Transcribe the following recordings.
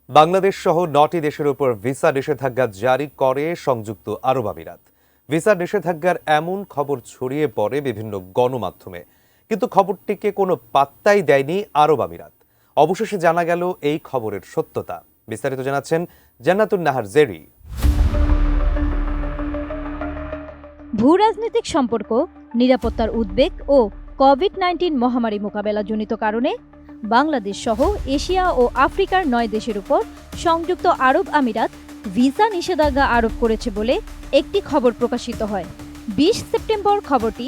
বাংলাদেশ সহ ৯টি দেশের উপর ভিসা নিষেধাজ্ঞা জারি করে সংযুক্ত আরব আমিরাত। ভিসা নিষেধাজ্ঞার এমন খবর ছড়িয়ে পড়ে বিভিন্ন গণমাধ্যমে, কিন্তু খবরটিকে কোনো পাত্তাই দেয়নি আরব আমিরাত। অবশেষে জানা গেল এই খবরের সত্যতা। বিস্তারিত জানাচ্ছেন জান্নাতুন নাহার জেরি। ভূরাজনৈতিক সম্পর্ক, নিরাপত্তার উদ্বেগ ও কোভিড-19 মহামারী মোকাবেলাজনিত কারণে বাংলাদেশ সহ এশিয়া ও আফ্রিকার ৯ দেশের উপর সংযুক্ত আরব আমিরাত ভিসা নিষেধাজ্ঞা আরোপ করেছে বলে একটি খবর প্রকাশিত হয়। ২০ সেপ্টেম্বর খবরটি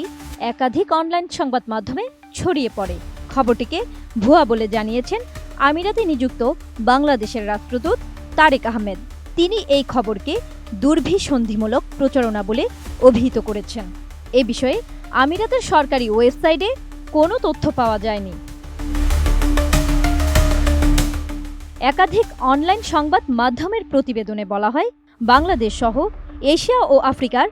একাধিক অনলাইন সংবাদ মাধ্যমে ছড়িয়ে পড়ে। খবরটিকে ভুয়া বলে জানিয়েছেন আমিরাতে নিযুক্ত বাংলাদেশের রাষ্ট্রদূত তারেক আহমেদ। তিনি এই খবরকে দুর্ভিসন্ধিমূলক প্রচারণা বলে অভিহিত করেছেন। এ বিষয়ে আমিরাতের সরকারি ওয়েবসাইটে কোনো তথ্য পাওয়া যায়নি। একাধিক অনলাইন সংবাদ মাধ্যমের প্রতিবেদনে বলা হয়, বাংলাদেশ সহ এশিয়া ও আফ্রিকার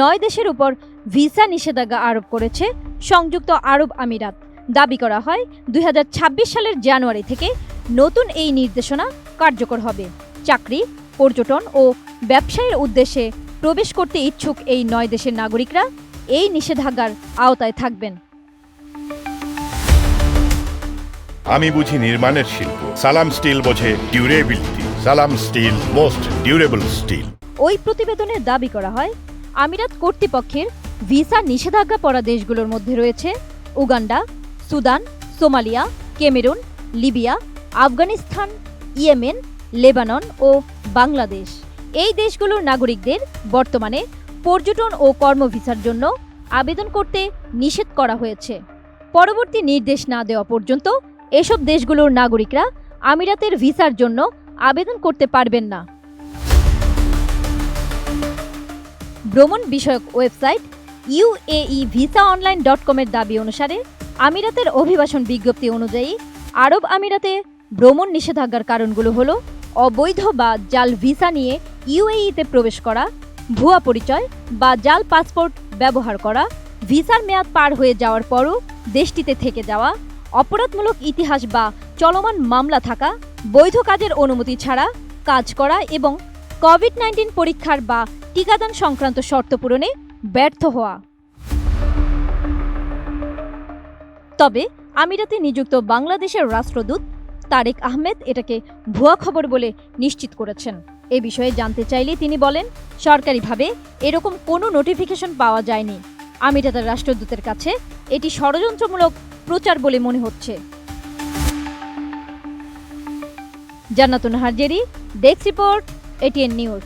৯ দেশের উপর ভিসা নিষেধাজ্ঞা আরোপ করেছে সংযুক্ত আরব আমিরাত। দাবি করা হয় ২০২৬ সালের জানুয়ারি থেকে নতুন এই নির্দেশনা কার্যকর হবে। চাকরি, পর্যটন ও ব্যবসায়ের উদ্দেশ্যে প্রবেশ করতে ইচ্ছুক এই ৯ দেশের নাগরিকরা এই নিষেধাজ্ঞার আওতায় থাকবেন। আমি বুঝি নির্মাণের শিল্প, সালাম স্টিল বোঝে ডিউরেবিলিটি। সালাম স্টিল, মোস্ট ডিউরেবল স্টিল। ওই প্রতিবেদনে দাবি করা হয়, আমিরাত কর্তৃপক্ষের ভিসা নিষেধাজ্ঞা পড়া দেশগুলোর মধ্যে রয়েছে Uganda, Sudan, Somalia, Cameroon, Libya, Afghanistan, Yemen, Lebanon ও বাংলাদেশ। এই দেশগুলোর নাগরিকদের বর্তমানে পর্যটন ও কর্ম ভিসার জন্য আবেদন করতে নিষেধ করা হয়েছে। পরবর্তী নির্দেশ না দেওয়া পর্যন্ত এসব দেশগুলোর নাগরিকরা আমিরাতের ভিসার জন্য আবেদন করতে পারবেন না। ভ্রমণ বিষয়ক ওয়েবসাইট UAEVisaonline.com এর দাবি অনুসারে আমিরাতের অভিবাসন বিজ্ঞপ্তি অনুযায়ী আরব আমিরাতে ভ্রমণ নিষেধাজ্ঞার কারণগুলো হলো অবৈধ বা জাল ভিসা নিয়ে ইউএইতে প্রবেশ করা, ভুয়া পরিচয় বা জাল পাসপোর্ট ব্যবহার করা, ভিসার মেয়াদ পার হয়ে যাওয়ার পরও দেশটিতে থেকে যাওয়া, অপরাধমূলক ইতিহাস বা চলমান মামলা থাকা, বৈধ কাজের অনুমতি ছাড়া কাজ করা এবং কোভিড-19 পরীক্ষার বা টিকাদান সংক্রান্ত শর্ত পূরণে ব্যর্থ হওয়া। তবে আমিরাতে নিযুক্ত বাংলাদেশের রাষ্ট্রদূত তারেক আহমেদ এটাকে ভুয়া খবর বলে নিশ্চিত করেছেন। এ বিষয়ে জানতে চাইলে তিনি বলেন, সরকারিভাবে এরকম কোনো নোটিফিকেশন পাওয়া যায়নি। আমিরাতের রাষ্ট্রদূতের কাছে এটি ষড়যন্ত্রমূলক প্রচার বলে মনে হচ্ছে। জান্নাতুন Nahar Jerry, desk report, ATN news.